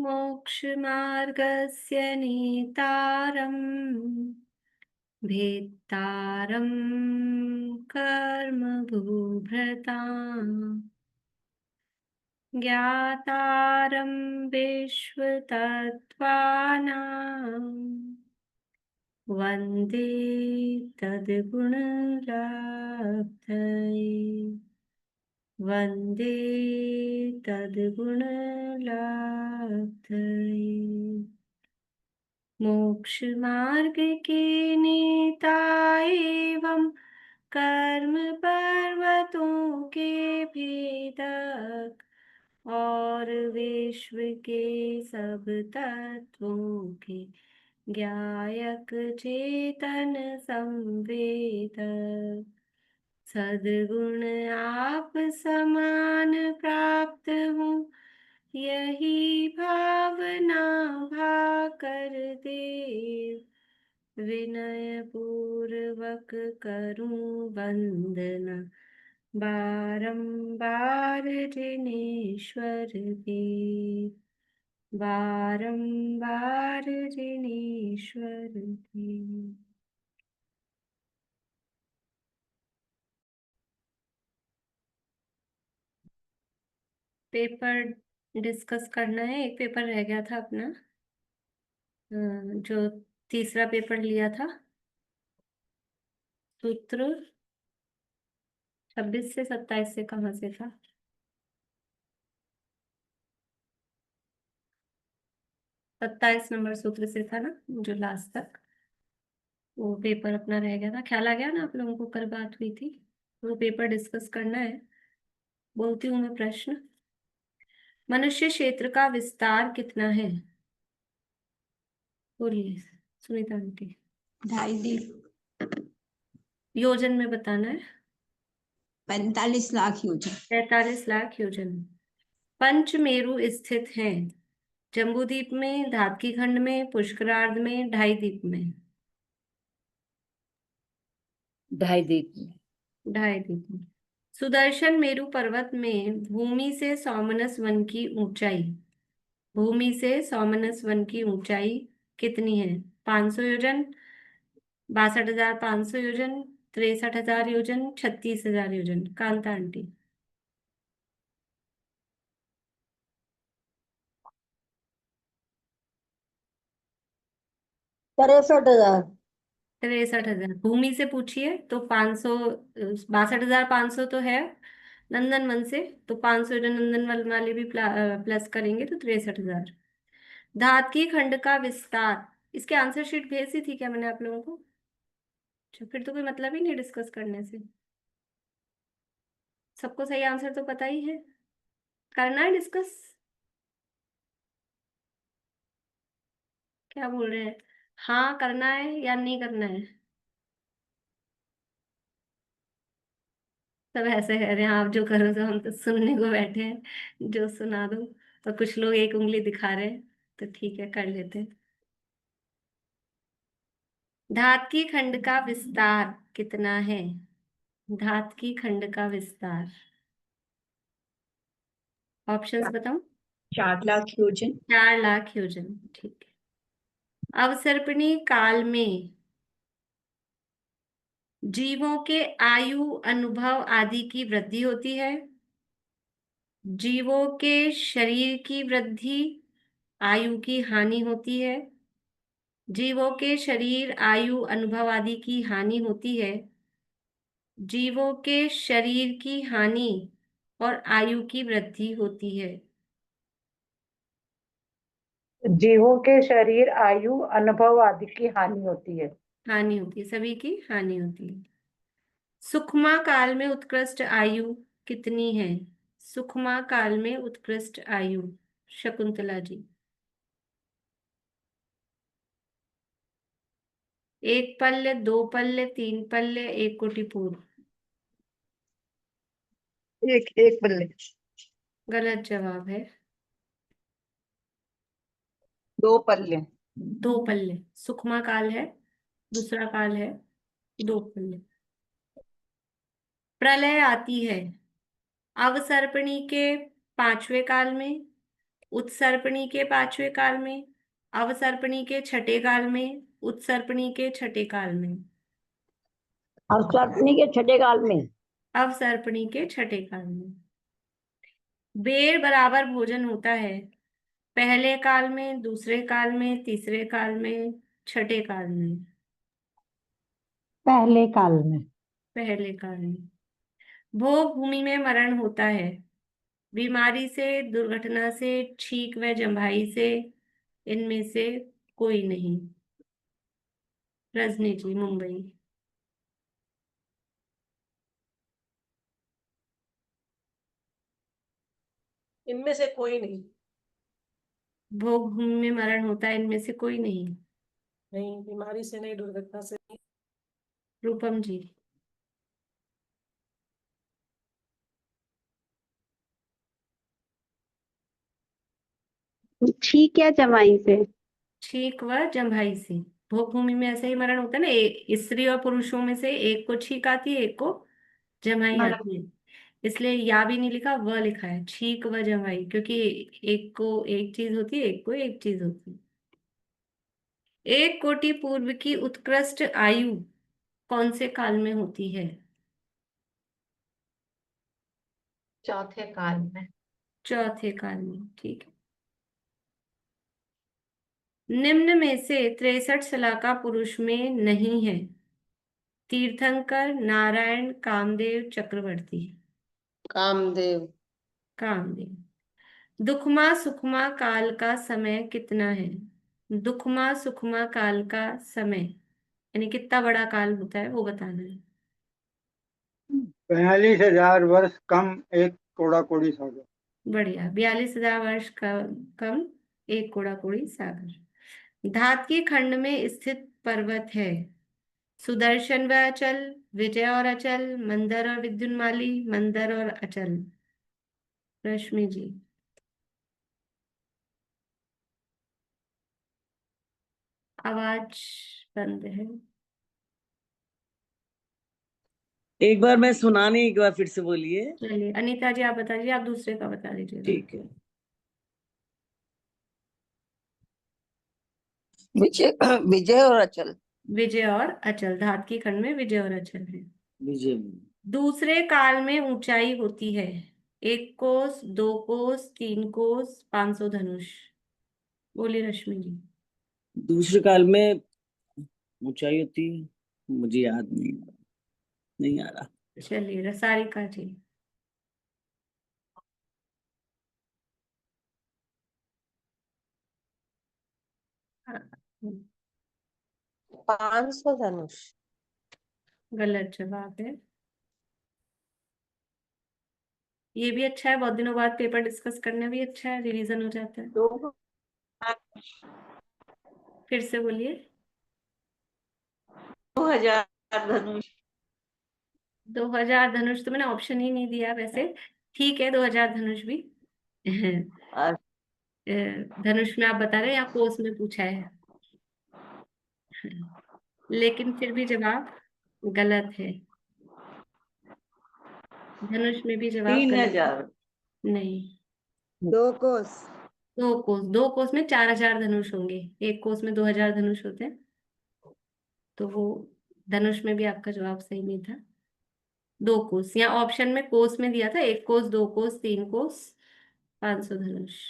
मोक्षमार्गस्य नेतारम् भेत्तारं कर्मभूभृताम् ज्ञातारं विश्वतत्त्वानां वन्दे तद्गुणलब्धये वन्दे तद्गुणलब्धये। मोक्षमार्ग के नेता एवं कर्म पर्वतों के भेदक और विश्व के सब तत्वों के ज्ञायक चेतन संवेदक सद्गुण आप समान प्राप्त हूँ यही भावना भाकर देव विनय पूर्वक करूं वंदना बारंबार जिनेश्वर देव बारंबार जिनेश्वर देव। पेपर डिस्कस करना है। एक पेपर रह गया था अपना, जो तीसरा पेपर लिया था, सूत्र 26 से 27 से कहाँ से था? 27 नंबर सूत्र से था ना, जो लास्ट तक वो पेपर अपना रह गया था। ख्याल आ गया ना आप लोगों को? कल बात हुई थी, वो पेपर डिस्कस करना है। बोलती हूँ मैं प्रश्न। मनुष्य क्षेत्र का विस्तार कितना है? बोलिए सुनीता आंटी। 2.5 योजन में बताना है। 45 लाख योजन। 43 लाख योजन। पंचमेरु स्थित है जम्बूद्वीप में, धातकी खंड में, पुष्करार्ध में, ढाई द्वीप में। ढाई द्वीप। ढाई द्वीप में। सुदर्शन मेरु पर्वत में भूमि से सौमनस वन की ऊंचाई, भूमि से सौमनस वन की ऊंचाई कितनी है? 500 योजन, 62,500 योजन, 63,000 योजन, 36,000 योजन। कांता आंटी। 63,000। 63,000 भूमि से पूछिए तो 500, 62,500 तो है नंदन वन से, तो 500 योजन नंदन वन वाले भी प्लस करेंगे तो 63,000। धातकी खंड का विस्तार, इसके आंसर शीट भेज दी थी क्या मैंने आप लोगों को? अच्छा, फिर तो कोई मतलब ही नहीं डिस्कस करने से। सबको सही आंसर तो पता ही है। करना है डिस्कस? क्या बोल रहे हैं? हाँ करना है या नहीं करना है? सब ऐसे कह रहे हैं आप जो करो, तो हम तो सुनने को बैठे हैं, जो सुना दो। तो कुछ लोग एक उंगली दिखा रहे हैं, तो ठीक है कर लेते हैं। धातकी खंड का विस्तार कितना है? धातकी खंड का विस्तार ऑप्शंस बताऊं? 4 लाख योजन। 4 लाख योजन, ठीक है। अवसर्पिणी काल में जीवों के आयु, अनुभव आदि की वृद्धि होती है। जीवों के शरीर की वृद्धि, आयु की हानि होती है। जीवों के शरीर, आयु, अनुभव आदि की हानि होती है। जीवों के शरीर की हानि और आयु की वृद्धि होती है। जीवों के शरीर, आयु, अनुभव आदि की हानि होती है। हानि होती है, सभी की हानि होती है। सुखमा काल में उत्कृष्ट आयु कितनी है? सुखमा काल में उत्कृष्ट आयु, शकुंतला जी। 1 पल्ले, 2 पल्ले, 3 पल्ले, 1 कोटि पूर्व। एक एक बल्ले। गलत जवाब है। 2 पल्ले। 2 पल्ले सुखमा काल है, दूसरा काल है 2 पल्ले। प्रलय आती है अवसर्पिणी के 5वें काल में, उत्सर्पणी के 5वें काल में, अवसर्पणी के 6ठे काल में, उत्सर्पणी के 6ठे काल में। अवसर्पणी के 6ठे काल में। अवसर्पणी के 6ठे काल में। बेर बराबर भोजन होता है पहले काल में, दूसरे काल में, तीसरे काल में, 6ठे काल में। पहले काल में। पहले काल में। भोग भूमि में मरण होता है बीमारी से, दुर्घटना से, छींक व जम्भाई से, इनमें से कोई नहीं। रजनी जी, मुंबई। इनमें से कोई नहीं। भोग भूमि में मरण होता है, इनमें से कोई नहीं। नहीं, बीमारी से नहीं, दुर्घटना से नहीं। रूपम जी। ठीक है, जमाई से। छींक व जम्भाई से। भोग भूमि में ऐसे ही मरण होता है ना, स्त्री और पुरुषों में से एक को छींक आती है, एक को जमाई आती है। इसलिए या भी नहीं लिखा, व लिखा है, छींक व जमाई, क्योंकि एक को एक चीज होती है, एक को एक चीज होती है। एक कोटि पूर्व की उत्कृष्ट आयु कौन से काल में होती है? चौथे काल में। चौथे काल में, ठीक है। निम्न में से 63 सलाका पुरुष में नहीं है। तीर्थंकर, नारायण, कामदेव, चक्रवर्ती। कामदेव। कामदेव। दुखमा सुखमा काल का समय कितना है? दुखमा सुखमा काल का समय यानी कितना बड़ा काल होता है वो बताना है। 42,000 वर्ष कम एक कोड़ा कोड़ी सागर। बढ़िया, 42,000 वर्ष का कम एक कोड़ा कोड़ी सागर। धातकी खंड में स्थित पर्वत है। सुदर्शन व अचल, विजय और अचल, मंदर और विद्युन्माली, मंदर और अचल। रश्मि जी। आवाज बंद है। एक बार मैं सुना नहीं, एक बार फिर से बोलिए। चलिए अनीता जी आप बता दीजिए, आप दूसरे का बता दीजिएगा। ठीक है। विजय विजय और अचल। विजय और अचल, धातकी खंड में विजय और अचल है। विजय। दूसरे काल में ऊंचाई होती है 1 कोस, 2 कोस, 3 कोस, 500 धनुष। बोलिए रश्मि जी। दूसरे काल में ऊंचाई होती है, मुझे याद नहीं आ रहा। चलिए रसारिका जी। 500 धनुष। गलत जवाब है। ये भी अच्छा है, बहुत दिनों बाद पेपर डिस्कस करना भी अच्छा है, रिवीजन हो जाता है। 2000 फिर से बोलिए। धनुष। 2000 धनुष तो मैंने ऑप्शन ही नहीं दिया वैसे। ठीक है, 2000 धनुष भी। और धनुष में आप बता रहे हैं या कोस में पूछा है? लेकिन फिर भी जवाब गलत है। धनुष में भी जवाब गलत है। 3000। नहीं। 2 कोस। 2 कोस, 2 कोस में 4000 धनुष होंगे, 1 कोस में 2000 धनुष होते हैं। तो वो धनुष में भी आपका जवाब सही नहीं था। 2 कोस, या ऑप्शन में कोस में दिया था, 1 कोस, 2 कोस, 3 कोस, 500 धनुष।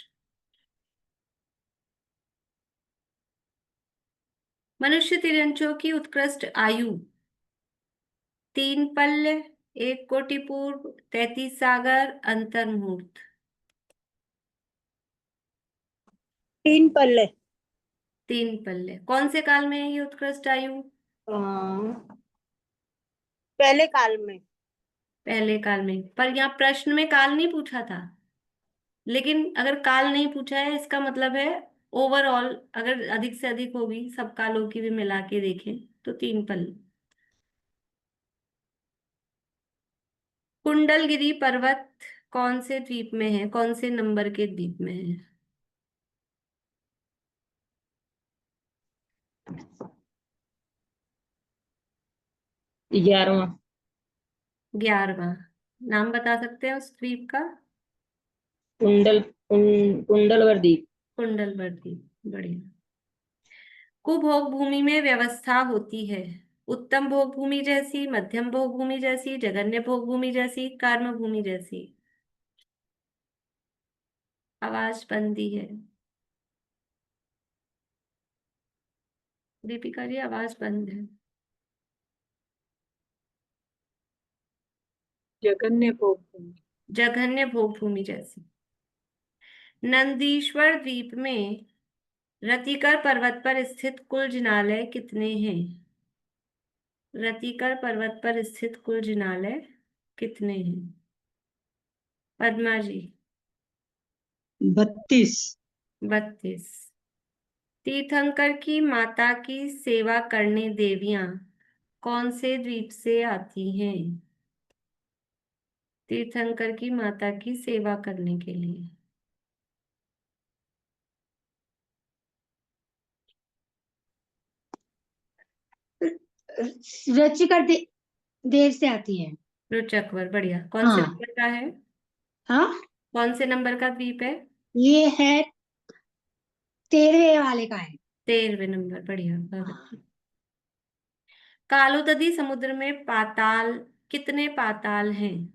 मनुष्य तिरंचों की उत्कृष्ट आयु 3 पल्य, 1 कोटि पूर्व, 33 सागर, अंतर मुहूर्त। 3 पल्ले। 3 पल्ले। कौन से काल में है ये उत्कृष्ट आयु? पहले काल में। पहले काल में, पर यहाँ प्रश्न में काल नहीं पूछा था। लेकिन अगर काल नहीं पूछा है इसका मतलब है ओवरऑल अगर अधिक से अधिक होगी, सब कालों की भी मिला के देखें तो 3 पल्ले। कुंडलगिरी पर्वत कौन से द्वीप में है, कौन से नंबर के द्वीप में है? 11वां। 11वां। नाम बता सकते हैं उस द्वीप का? कुंडल कुंडलवर्दी। कुंडलवर्ती, बढ़िया। कुभोग भूमि में व्यवस्था होती है, उत्तम भोग भूमि जैसी, मध्यम भोग भूमि जैसी, जघन्य भोग भूमि जैसी, कर्म भूमि जैसी। आवाज बंदी है दीपिका जी, आवाज बंद है। जगन्य भोग भूमि। जघन्य भोग भूमि जैसी। नंदीश्वर द्वीप में रतिकर पर्वत पर स्थित कुल जिनालय कितने हैं? रतिकर पर्वत पर स्थित कुल जिनालय कितने हैं? पद्मा जी। 32। 32। तीर्थंकर की माता की सेवा करने देवियां कौन से द्वीप से आती हैं? तीर्थंकर की माता की सेवा करने के लिए। रुचिकर देर से आती है। रुचकवर, बढ़िया। कौन से हाँ। नंबर का है? हाँ, कौन से नंबर का द्वीप है? ये है 13वें वाले का है। 13वें नंबर, बढ़िया, बहुत हाँ। अच्छा। कालोदधी समुद्र में पाताल कितने पाताल हैं?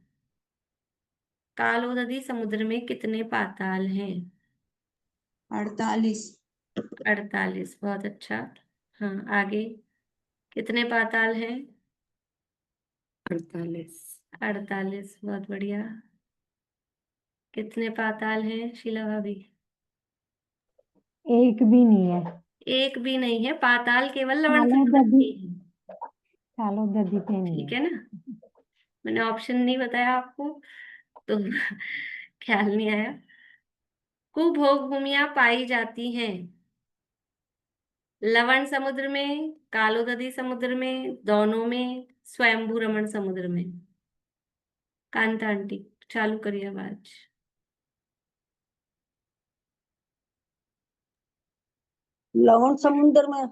कालोदधी समुद्र में कितने पाताल हैं? 48। 48, बहुत अच्छा। हाँ, आगे कितने पाताल हैं? 48। 48, बहुत बढ़िया। कितने पाताल हैं शीला भाभी? एक भी नहीं है। एक भी नहीं है, पाताल केवल लवण कालो समुद्र दधी, में ही है। कालो दधी पे नहीं ठीक है। है ना, मैंने ऑप्शन नहीं बताया आपको तो ख्याल नहीं आया। कुभोग भूमियां पाई जाती हैं लवण समुद्र में, कालोदधी समुद्र में, दोनों में, स्वयंभू रमण समुद्र में। कांता आंटी, चालू करिए आवाज। लवण समुद्र में।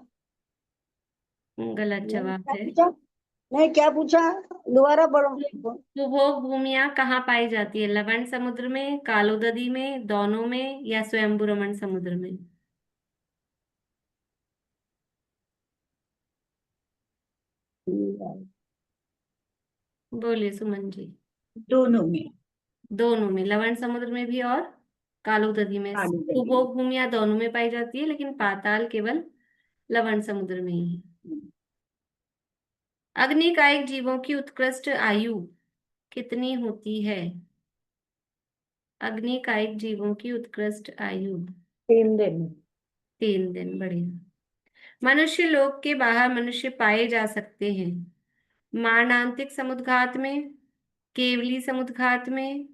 गलत नहीं, जवाब क्या है। पूछा? नहीं, क्या पूछा? दोबारा पढ़ो। कुभोग भूमियां कहाँ पाई जाती है? लवण समुद्र में, कालोदधी में, दोनों में, या स्वयंभू रमण समुद्र में? बोलिए सुमन जी। दोनों में। दोनों में, लवण समुद्र में भी और कालोदधी में। कालोदधी में। कुभोग भूमियां दोनों में पाई जाती है, लेकिन पाताल केवल लवण समुद्र में ही है। अग्निकायिक जीवों की उत्कृष्ट आयु कितनी होती है? अग्निकायिक जीवों की उत्कृष्ट आयु 3 दिन। 3 दिन, बढ़िया। मनुष्य लोक के बाहर मनुष्य पाए जा सकते हैं मारणांतिक समुद्घात में, केवली समुद्घात में,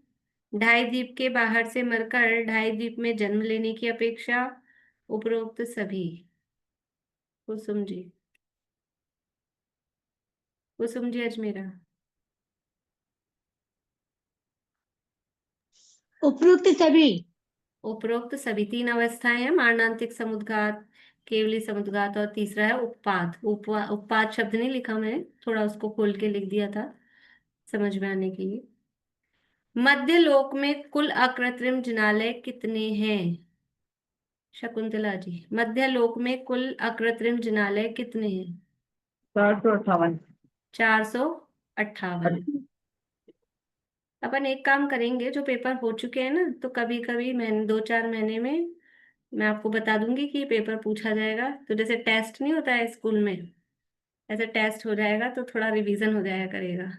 ढाई द्वीप के बाहर से मरकर ढाई द्वीप में जन्म लेने की अपेक्षा, उपरोक्त सभी। कुसुम जी, कुसुम जी अजमेरा। उपरोक्त सभी। उपरोक्त सभी, 3 अवस्थाएं हैं, मारणांतिक समुद्घात, केवली समुद्घात, और तीसरा है उत्पाद। उत्पाद शब्द नहीं लिखा, मैंने थोड़ा उसको खोल के लिख दिया था समझ में आने के लिए। मध्य लोक में कुल अकृत्रिम जिनालय कितने हैं? शकुंतला जी, मध्य लोक में कुल अकृत्रिम जिनालय कितने हैं? 458। 458। अपन एक काम करेंगे, जो पेपर हो चुके हैं ना, तो कभी कभी मैं 2-4 महीने में मैं आपको बता दूंगी कि पेपर पूछा जाएगा। तो जैसे टेस्ट नहीं होता है स्कूल में, ऐसे टेस्ट हो जाएगा, तो थोड़ा रिवीजन हो जाया करेगा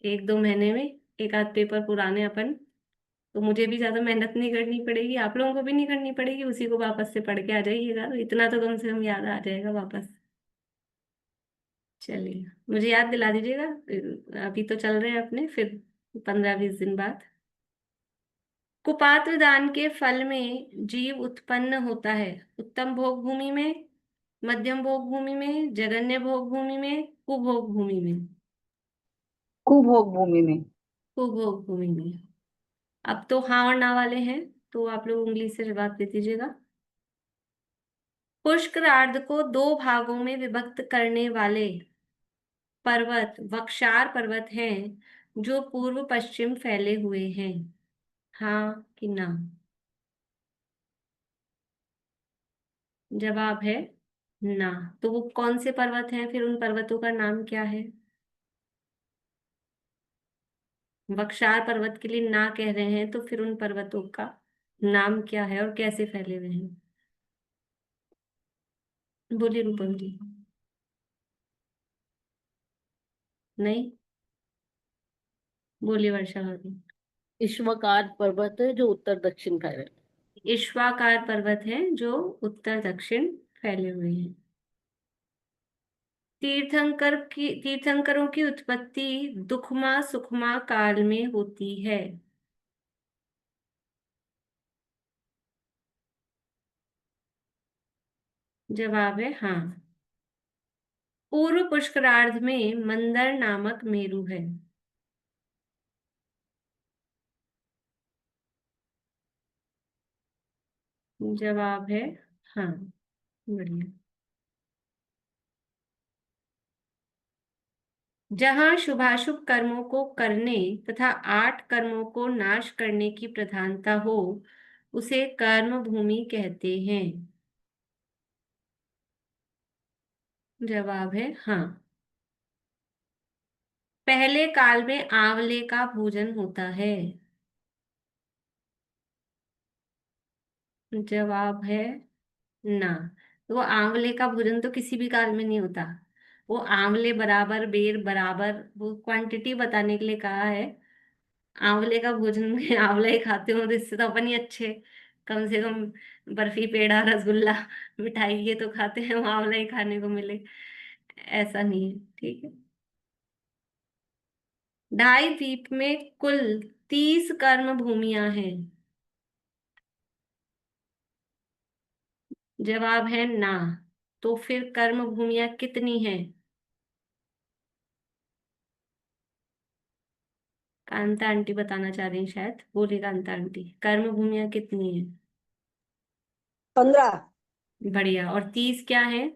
1-2 महीने में। एक आध पेपर पुराने अपन, तो मुझे भी ज्यादा मेहनत नहीं करनी पड़ेगी, आप लोगों को भी नहीं करनी पड़ेगी, उसी को वापस से पढ़ के आ जाइएगा, तो इतना तो कम से कम याद आ जाएगा वापस। चलिए, मुझे याद दिला दीजिएगा। अभी तो चल रहे हैं अपने, फिर 15-20 दिन बाद। कुपात्र दान के फल में जीव उत्पन्न होता है उत्तम भोग भूमि में, मध्यम भोग भूमि में, जघन्य भोग भूमि में, कुभोग भूमि में। कुभोग भूमि में। कुभोग भूमि में। अब तो हाँ और ना वाले हैं, तो आप लोग उंगली से जवाब दे दीजिएगा। पुष्करार्ध को 2 भागों में विभक्त करने वाले पर्वत वक्षार पर्वत हैं, जो पूर्व पश्चिम फैले हुए हैं। हाँ कि ना? जवाब है ना। तो वो कौन से पर्वत हैं, फिर उन पर्वतों का नाम क्या है? बख्शार पर्वत के लिए ना कह रहे हैं, तो फिर उन पर्वतों का नाम क्या है और कैसे फैले हुए हैं? बोलिए रूपम जी। नहीं? बोलिए वर्षा भाभी। ईश्वकार पर्वत है जो उत्तर दक्षिण फैले। ईश्वाकार पर्वत है जो उत्तर दक्षिण फैले हुए हैं। तीर्थंकरों की उत्पत्ति दुखमा सुखमा काल में होती है। जवाब है हाँ। पूर्व पुष्करार्ध में मंदर नामक मेरु है। जवाब है हाँ। बढ़िया। जहां शुभाशुभ कर्मों को करने तथा 8 कर्मों को नाश करने की प्रधानता हो, उसे कर्म भूमि कहते हैं। जवाब है हाँ। पहले काल में आंवले का भोजन होता है। जवाब है ना। तो वो आंवले का भोजन तो किसी भी काल में नहीं होता। वो आंवले बराबर बेर बराबर, वो क्वांटिटी बताने के लिए कहा है। आंवले का भोजन में आंवला ही खाते हो तो इससे तो अपन ही अच्छे। कम से कम बर्फी पेड़ा रसगुल्ला मिठाई ये तो खाते हैं, वो आंवला ही खाने को मिले, ऐसा नहीं है। ठीक है। ढाई द्वीप में कुल 30 कर्म भूमियां हैं। जवाब है ना। तो फिर कर्म भूमियां कितनी हैं? कांता आंटी बताना चाह रही हैं शायद। बोलिए कांता आंटी, कर्म भूमियां कितनी हैं? 15 बढ़िया। और 30 क्या है?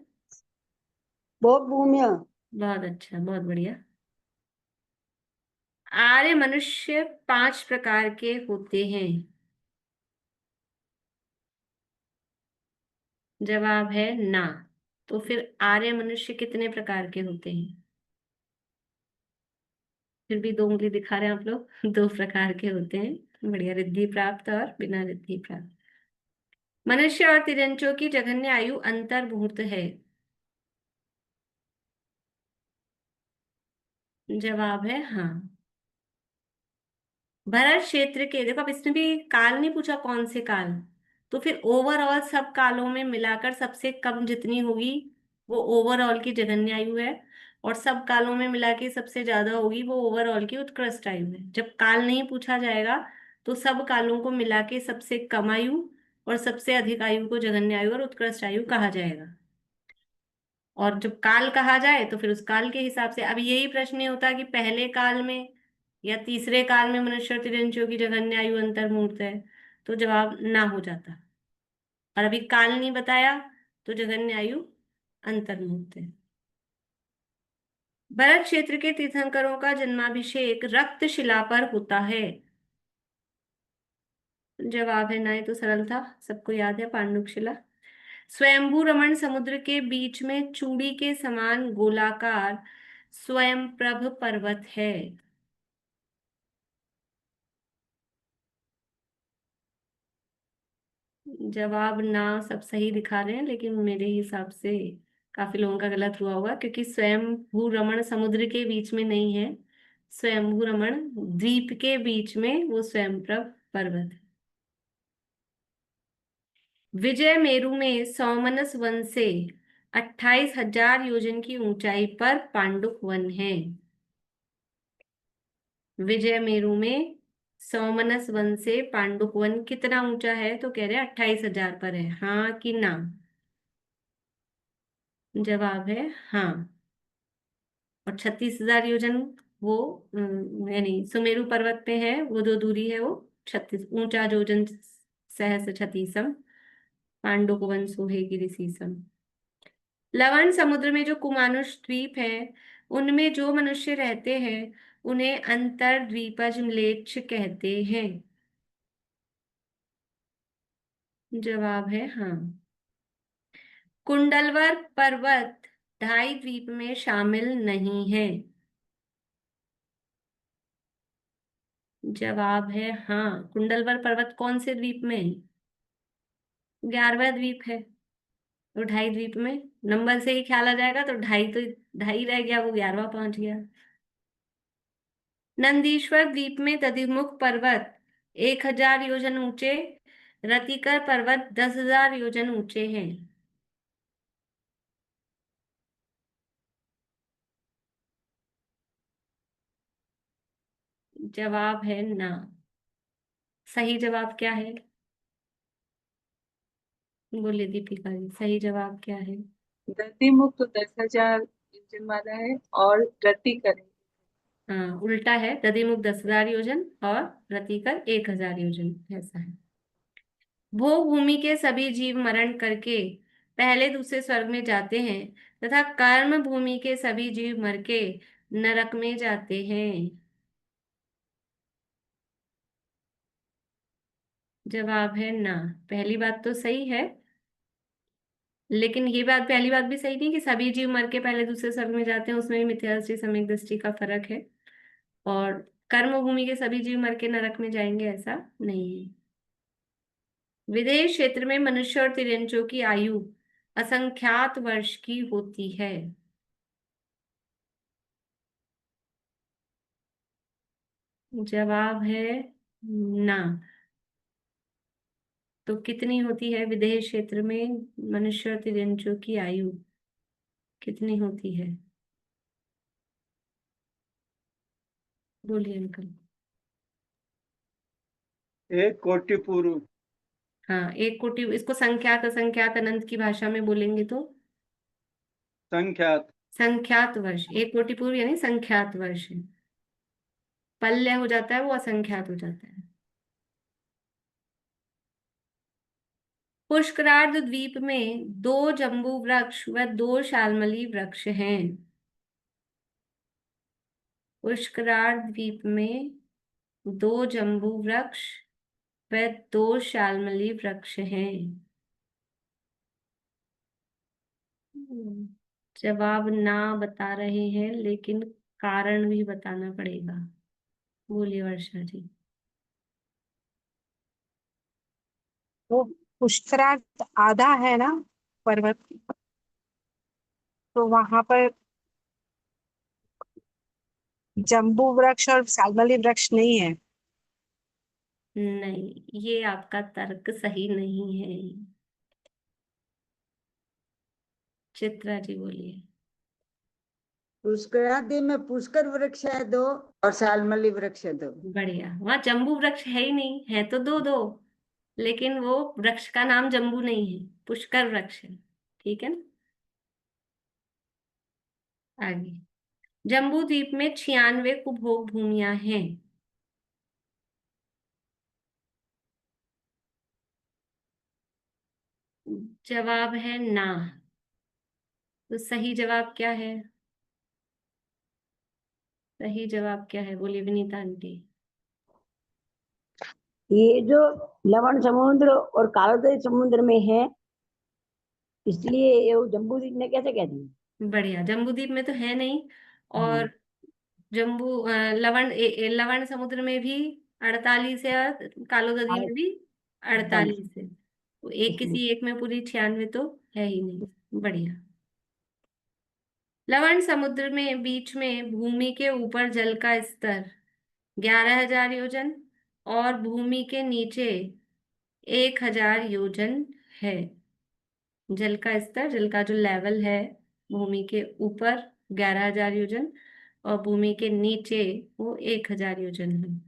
भोग भूमिया। बहुत अच्छा, बहुत बढ़िया। आर्य मनुष्य 5 प्रकार के होते हैं। जवाब है ना। तो फिर आर्य मनुष्य कितने प्रकार के होते हैं? फिर भी 2 उंगली दिखा रहे हैं आप लोग। 2 प्रकार के होते हैं। बढ़िया। रिद्धि प्राप्त और बिना रिद्धि प्राप्त। मनुष्य और तिरंचों की जघन्य आयु अंतर्भूत है। जवाब है हाँ। भरत क्षेत्र के, देखो अब इसमें भी काल नहीं पूछा कौन से काल, तो फिर ओवरऑल सब कालों में मिलाकर सबसे कम जितनी होगी वो ओवरऑल की जघन्य आयु है। और सब कालों में मिला के सबसे ज्यादा होगी वो ओवरऑल की उत्कृष्ट आयु है। जब काल नहीं पूछा जाएगा तो सब कालों को मिला के सबसे कम आयु और सबसे अधिक आयु को जघन्य आयु और उत्कृष्ट आयु कहा जाएगा। और जब काल कहा जाए तो फिर उस काल के हिसाब से, अब यही प्रश्न ये होता कि पहले काल में या तीसरे काल में मनुष्य और तिरंचियों की जघन्य आयु अंतर्मूर्त है, तो जवाब ना हो जाता। और अभी काल नहीं बताया तो जघन्य आयु अंतर्मूर्त है। भरत क्षेत्र के तीर्थंकरों का जन्माभिषेक रक्त शिला पर होता है। जवाब है ना। ये तो सरल था, सबको याद है, पांडुक शिला। स्वयंभू रमण समुद्र के बीच में चूड़ी के समान गोलाकार स्वयंप्रभ पर्वत है। जवाब ना। सब सही दिखा रहे हैं लेकिन मेरे हिसाब से काफी लोगों का गलत हुआ होगा, क्योंकि स्वयंभू रमण समुद्र के बीच में नहीं है। स्वयंभू रमण द्वीप के बीच में वो स्वयंप्रभ पर्वत है। विजय मेरु में सौमनस वन से 28,000 योजन की ऊंचाई पर पांडुक वन है। विजय मेरु में सौमनस वन से पांडुक वन कितना ऊंचा है? तो कह रहे हैं 28,000 पर है। हाँ कि ना? जवाब है हाँ। और 36,000 योजन वो यानी सुमेरु पर्वत पे है, वो जो दूरी है वो 36 ऊंचा जोजन सहस्र छतीसम पांडुक वन सोहे गिरिसीसम। लवण समुद्र में जो कुमानुष द्वीप है उनमें जो मनुष्य रहते हैं उन्हें अंतर्द्वीपज म्लेच्छ कहते हैं। जवाब है हाँ। कुंडलवर पर्वत ढाई द्वीप में शामिल नहीं है। जवाब है हाँ। कुंडलवर पर्वत कौन से द्वीप में है? 11वां द्वीप है। तो ढाई द्वीप में नंबर से ही ख्याल आ जाएगा, तो ढाई तो ढाई रह गया, वो 11वां पहुंच गया। नंदीश्वर द्वीप में दधिमुख पर्वत 1000 योजन ऊंचे, रतिकर पर्वत 10,000 योजन ऊंचे हैं। जवाब है ना। सही जवाब क्या है? बोलिए दीपिका जी, सही जवाब क्या है? गतिमुक्त तो 10,000 इंजन वाला है और गति करें। हाँ, उल्टा है। दधिमुख 10,000 योजन और रतिकर 1,000 योजन, ऐसा है। भो भूमि के सभी जीव मरण करके पहले दूसरे स्वर्ग में जाते हैं, तथा कर्म भूमि के सभी जीव मर के नरक में जाते हैं। जवाब है ना। पहली बात तो सही है, लेकिन ये बात, पहली बात भी सही नहीं कि सभी जीव मर के पहले दूसरे स्वर्ग में जाते हैं, उसमें भी मिथ्या दृष्टि सम्यक दृष्टि का फर्क है। और कर्म भूमि के सभी जीव मर के नरक में जाएंगे, ऐसा नहीं है। विदेश क्षेत्र में मनुष्य और तिर्यंचों की आयु असंख्यात वर्ष की होती है। जवाब है ना। तो कितनी होती है विदेश क्षेत्र में मनुष्य और तिर्यंचों की आयु, कितनी होती है? बोलिए अंकल। 1 कोटि पूर्व। हाँ, 1 कोटि। इसको संख्यात असंख्यात अनंत की भाषा में बोलेंगे तो संख्यात। संख्यात वर्ष। 1 कोटि पूर्व यानी संख्यात वर्ष है। पल्य हो जाता है, वो असंख्यात हो जाता है। पुष्करार्ध द्वीप में 2 जम्बू वृक्ष व 2 शालमली वृक्ष हैं। पुष्करार्ध द्वीप में 2 जम्बू वृक्ष व 2 शालमली वृक्ष हैं। जवाब ना बता रहे हैं, लेकिन कारण भी बताना पड़ेगा। बोलिए वर्षा जी। तो पुष्करार्थ आधा है ना पर्वत, तो वहां पर जम्बू वृक्ष और शाल्मली वृक्ष नहीं है। नहीं, ये आपका तर्क सही नहीं है। चित्रा जी बोलिए। पुष्करादि में पुष्कर वृक्ष है 2 और शालमली वृक्ष है 2। बढ़िया। वहां जम्बू वृक्ष है ही नहीं, है तो दो दो, लेकिन वो वृक्ष का नाम जम्बू नहीं है, पुष्कर वृक्ष है। ठीक है ना। आगे। जम्बू द्वीप में 96 कुभोग भूमियां हैं। जवाब है ना। तो सही जवाब क्या है? सही जवाब क्या है? बोलिए विनीता आंटी। ये जो लवण समुद्र और कालोदरी समुद्र में है, इसलिए ये जम्बू द्वीप ने कैसे कह दी? बढ़िया। जम्बू द्वीप में तो है नहीं, हाँ, और लवण समुद्र में भी 48 है, और कालो नदी में भी 48 48 है। तो एक इसलिए किसी एक में पूरी 96 तो है ही नहीं। बढ़िया। लवण समुद्र में बीच में भूमि के ऊपर जल का स्तर 11,000 योजन और भूमि के नीचे 1,000 योजन है। जल का स्तर, जल का जो लेवल है, भूमि के ऊपर 11,000 योजन और भूमि के नीचे वो 1,000 योजन है।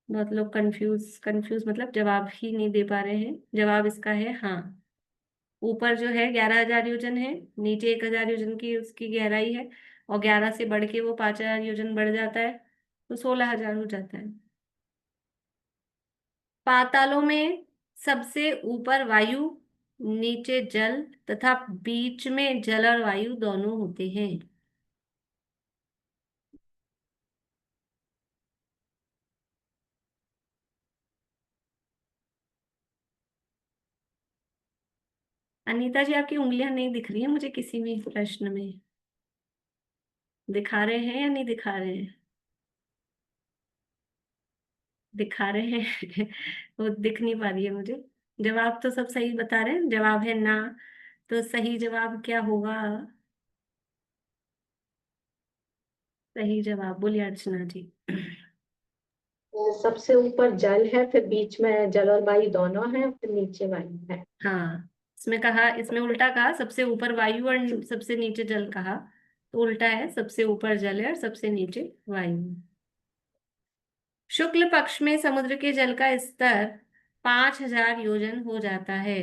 बहुत लोग कंफ्यूज कंफ्यूज मतलब जवाब ही नहीं दे पा रहे हैं। जवाब इसका है हाँ। ऊपर जो है 11,000 योजन है, नीचे 1,000 योजन की उसकी गहराई है, और 11 से बढ़ के वो 5,000 योजन बढ़ जाता है, तो 16,000 हो जाता है। पातालों में सबसे ऊपर वायु, नीचे जल तथा बीच में जल और वायु दोनों होते हैं। अनीता जी, आपकी उंगलियां नहीं दिख रही है मुझे किसी भी प्रश्न में। दिखा रहे हैं या नहीं दिखा रहे हैं? दिखा रहे हैं। वो दिख नहीं पा रही है मुझे। जवाब तो सब सही बता रहे हैं, जवाब है ना। तो सही जवाब क्या होगा? सही जवाब बोलिए अर्चना जी। सबसे ऊपर जल है, फिर बीच में जल और वायु दोनों है, फिर नीचे वायु है। हाँ, इसमें कहा, इसमें उल्टा कहा, सबसे ऊपर वायु और सबसे नीचे जल कहा। तो उल्टा है, सबसे ऊपर जल है और सबसे नीचे वायु। शुक्ल पक्ष में समुद्र के जल का स्तर 5,000 योजन हो जाता है।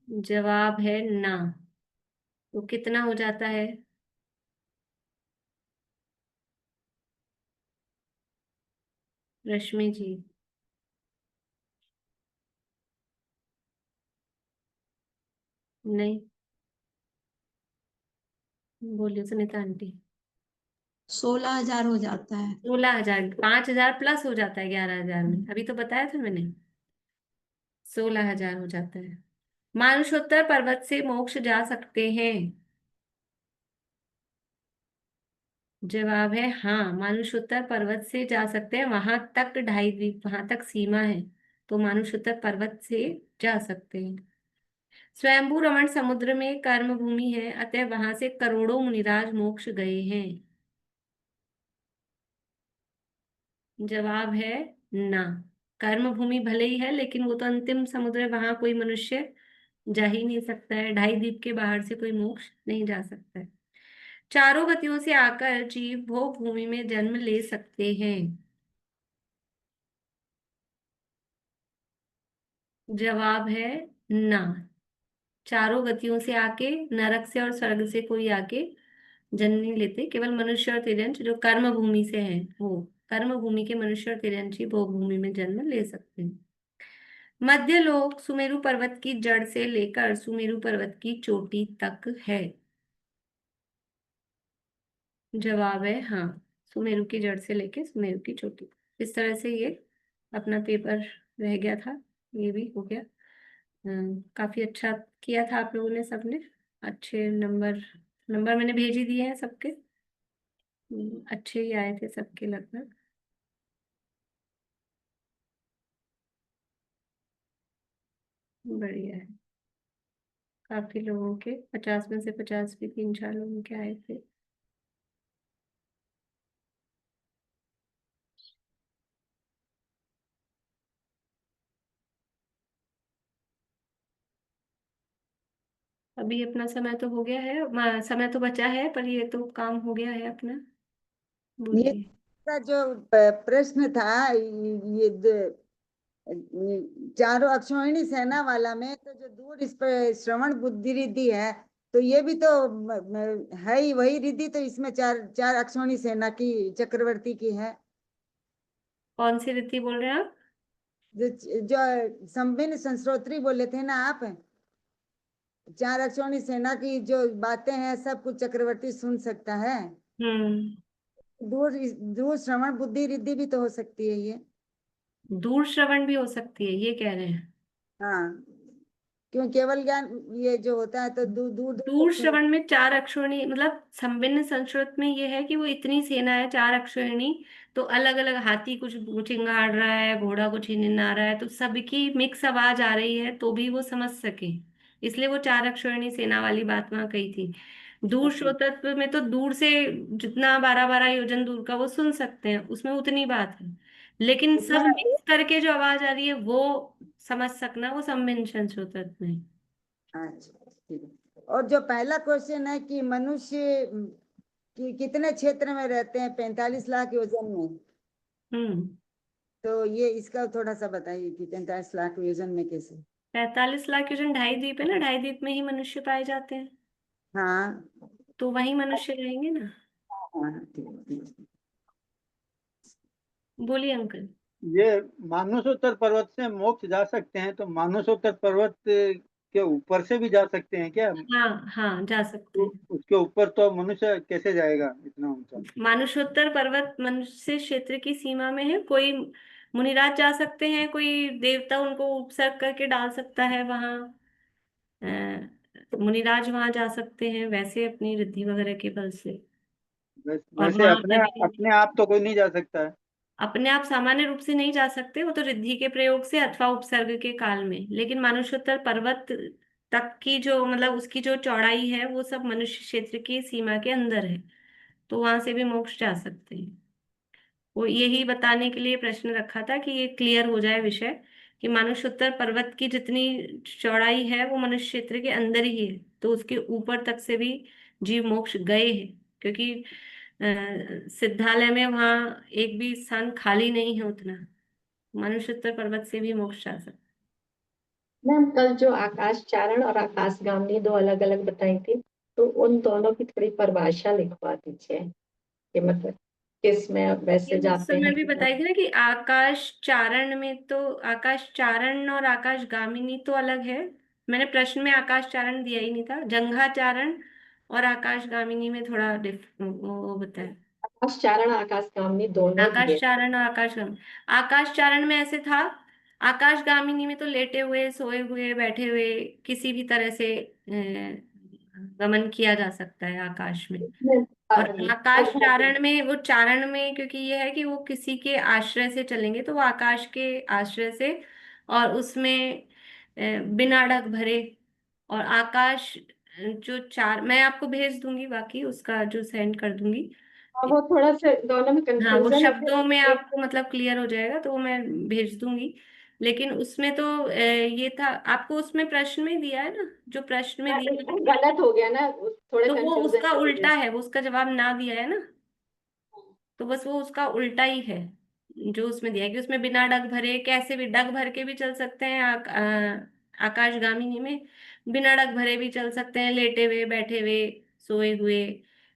जवाब है ना। तो कितना हो जाता है? रश्मि जी। नहीं, बोलिए सुनीता आंटी। 16,000 हो जाता है। 16,000, 5,000 प्लस हो जाता है 11,000 में, अभी तो बताया था मैंने। 16,000 हो जाता है। मानुषोत्तर पर्वत से मोक्ष जा सकते हैं। जवाब है हाँ, मानुषोत्तर पर्वत से जा सकते हैं। वहां तक 2.5 द्वीप, वहां तक सीमा है। तो मानुषोत्तर पर्वत से जा सकते हैं। स्वयंभू रमण समुद्र में कर्म भूमि है, अतः वहां से करोड़ों मुनिराज मोक्ष गए हैं। जवाब है ना। कर्म भूमि भले ही है, लेकिन वो तो अंतिम समुद्र है, वहां कोई मनुष्य जा ही नहीं सकता है। 2.5 द्वीप के बाहर से कोई मोक्ष नहीं जा सकता है। चारों गतियों से आकर जीव भोग भूमि में जन्म ले सकते हैं। जवाब है ना। चारों गतियों से आके, नरक से और स्वर्ग से कोई आके जन्म नहीं लेते। केवल मनुष्य और तिर्यंच जो कर्म भूमि से हैं, वो कर्म भूमि के मनुष्य और तिर्यंच ही भोग भूमि में जन्म ले सकते हैं। मध्य लोक सुमेरु पर्वत की जड़ से लेकर सुमेरु पर्वत की चोटी तक है। जवाब है हाँ, सुमेरु की जड़ से लेकर सुमेरु की चोटी। इस तरह से ये अपना पेपर रह गया था, ये भी हो गया। काफी अच्छा किया था आप लोगों ने, सबने अच्छे नंबर, नंबर मैंने भेज ही दिए हैं सबके। अच्छे ही आए थे सबके लगभग। बढ़िया है। काफी लोगों के 50 में से 50 भी 3-4 लोगों के आए थे। अभी अपना समय तो हो गया है, समय तो बचा है, पर ये तो काम हो गया है अपना। ये बोलिए। का जो प्रश्न था, ये चारों अक्षौहिणी सेना वाला में, तो जो दूर इस पर श्रवण बुद्धि रिद्धि है, तो ये भी तो है ही वही रिद्धि, तो इसमें चार चार अक्षौहिणी सेना की चक्रवर्ती की है। कौन सी रीति बोल रहे हैं आप? जो संबिन संस्रोत्री बोले थे ना आप, चार अक्षौहिणी सेना की जो बातें हैं सब कुछ चक्रवर्ती सुन सकता है। हम्म। दूर दूर श्रवण बुद्धि रिद्धि भी तो हो सकती है ये। दूर श्रवण भी हो सकती है, ये कह रहे हैं? हाँ, क्यों केवल ज्ञान ये जो होता है तो दूर दूर दूर दूर तक सुन। श्रवण में 4 अक्षौहिणी, मतलब संबिन्न संस्कृत में ये है कि वो इतनी सेना है 4 अक्षौहिणी। तो अलग अलग, हाथी कुछ चिंगाड़ रहा है, घोड़ा कुछ हिनहिना रहा है, तो सबकी मिक्स आवाज आ रही है तो भी वो समझ सके। इसलिए वो 4 अक्षौहिणी सेना वाली बात वहां कही थी। दूर अच्छा, श्रोतत्व में तो दूर से जितना 12-12 योजन दूर का वो सुन सकते हैं, उसमें उतनी बात है। लेकिन उसमें सब मिक्स करके जो आवाज आ रही है वो समझ सकना, वो संबिन्न संस्कृत में। अच्छा ठीक है। और जो पहला क्वेश्चन है कि मनुष्य कि कितने क्षेत्र में रहते हैं 45 लाख योजन में, हम्म। तो ये इसका थोड़ा सा बताइए कि 45 लाख योजन में कैसे। 45 लाख योजन 2.5 द्वीप है ना, 2.5 द्वीप में ही मनुष्य पाए जाते हैं। हाँ तो वही मनुष्य रहेंगे ना। हाँ ठीक ठीक। बोलिए अंकल। ये मानसोत्तर पर्वत से मोक्ष जा सकते हैं, तो मानसोत्तर पर्वत के ऊपर से भी जा सकते हैं क्या? हाँ हाँ, जा सकते तो हैं। उसके ऊपर तो मनुष्य कैसे जाएगा इतना ऊंचा? मानुषोत्तर पर्वत मनुष्य क्षेत्र की सीमा में है। कोई मुनिराज जा सकते हैं, कोई देवता उनको उपसर्ग करके डाल सकता है वहां, मुनिराज वहां जा सकते हैं वैसे अपनी रिद्धि वगैरह के बल से। और वैसे वहां अपने अभी अपने आप तो कोई नहीं जा सकता है। अपने आप सामान्य रूप से नहीं जा सकते, वो तो रिद्धि के प्रयोग से अथवा उपसर्ग के काल में। लेकिन मनुष्योत्तर पर्वत तक की जो मतलब उसकी जो चौड़ाई है वो सब मनुष्य क्षेत्र की सीमा के अंदर है, तो वहां से भी मोक्ष जा सकते हैं। वो यही बताने के लिए प्रश्न रखा था कि ये क्लियर हो जाए विषय कि मनुष्योत्तर पर्वत की जितनी चौड़ाई है वो मनुष्य क्षेत्र के अंदर ही है, तो उसके ऊपर तक से भी जीव मोक्ष गए हैं। क्योंकि सिद्धालय में वहां एक भी स्थान खाली नहीं है उतना, मनुष्योत्तर पर्वत से भी मोक्ष जा सकता। मैम कल जो आकाश चारण और आकाशगामिनी दो अलग अलग बताई थी, तो उन दोनों की थोड़ी परिभाषा लिखवा दीजिए कि मतलब किस में ये वैसे उस जाते समय हैं भी बताई थी ना कि आकाश चारण में तो आकाश चारण और आकाश गामिनी तो अलग है। मैंने प्रश्न में आकाश चारण दिया ही नहीं था, जंघा चारण और आकाश गामिनी में थोड़ा वो बताया। आकाश चारण आकाशगामिनी दोनों आकाश दिए। चारण और आकाश गामिनी, आकाश चारण में ऐसे था, आकाश गामिनी में तो लेटे हुए सोए हुए बैठे हुए किसी भी तरह से गमन किया जा सकता है आकाश में। और आकाश चारण में, वो चारण में क्योंकि ये है कि वो किसी के आश्रय से चलेंगे तो वो आकाश के आश्रय से, और उसमें बिना डग भरे। और आकाश जो चार मैं आपको भेज दूंगी, बाकी उसका जो सेंड कर दूंगी। हाँ, वो थोड़ा सा दोनों में हाँ वो कंफ्यूजन है शब्दों में एक आपको मतलब क्लियर हो जाएगा, तो वो मैं भेज दूंगी। लेकिन उसमें तो ये था, आपको उसमें प्रश्न में दिया है ना, जो प्रश्न में दिया है गलत हो गया ना, थोड़ा तो वो कंफ्यूजन उसका की वजह उल्टा से। है, वो उसका जवाब ना दिया है ना, तो बस वो उसका उल्टा ही है जो उसमें दिया है कि उसमें बिना डग भरे, कैसे भी डग भर के भी चल सकते हैं आकाशगामिनी में, बिना डग भरे भी चल सकते हैं, लेटे हुए बैठे हुए सोए हुए,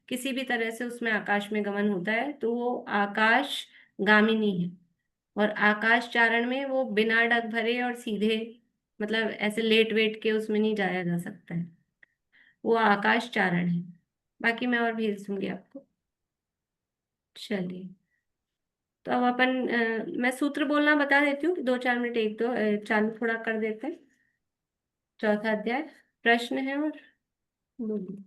किसी भी तरह से उसमें आकाश में गमन होता है तो वो आकाश गामिनी है। और आकाश चारण में वो बिना डग भरे और सीधे मतलब ऐसे लेट वेट के उसमें नहीं जाया जा सकता है, वो आकाश चारण है। बाकी मैं और भेज दूंगी आपको। चलिए, तो अब अपन मैं सूत्र बोलना बता देती हूँ, 2-4 मिनट एक दो चालू थोड़ा कर देते हैं। चौथा अध्याय, प्रश्न है और बोलिए।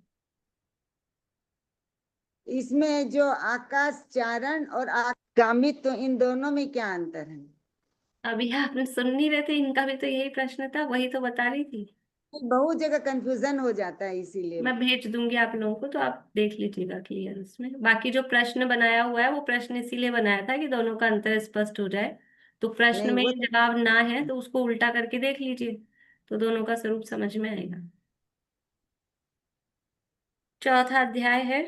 इसमें जो आकाश चारण और आगामी, तो इन दोनों में क्या अंतर है? अभी आपने सुन नहीं रहे थे, इनका भी तो यही प्रश्न था, वही तो बता रही थी। बहुत जगह कंफ्यूजन हो जाता है इसीलिए। मैं भेज दूंगी आप लोगों को, तो आप देख लीजिएगा क्लियर उसमें। बाकी जो प्रश्न बनाया हुआ है वो प्रश्न इसीलिए बनाया था कि दोनों का अंतर स्पष्ट हो जाए। तो प्रश्न नहीं में वो जवाब ना है तो उसको उल्टा करके देख लीजिए, तो दोनों का स्वरूप समझ में आएगा। चौथा अध्याय है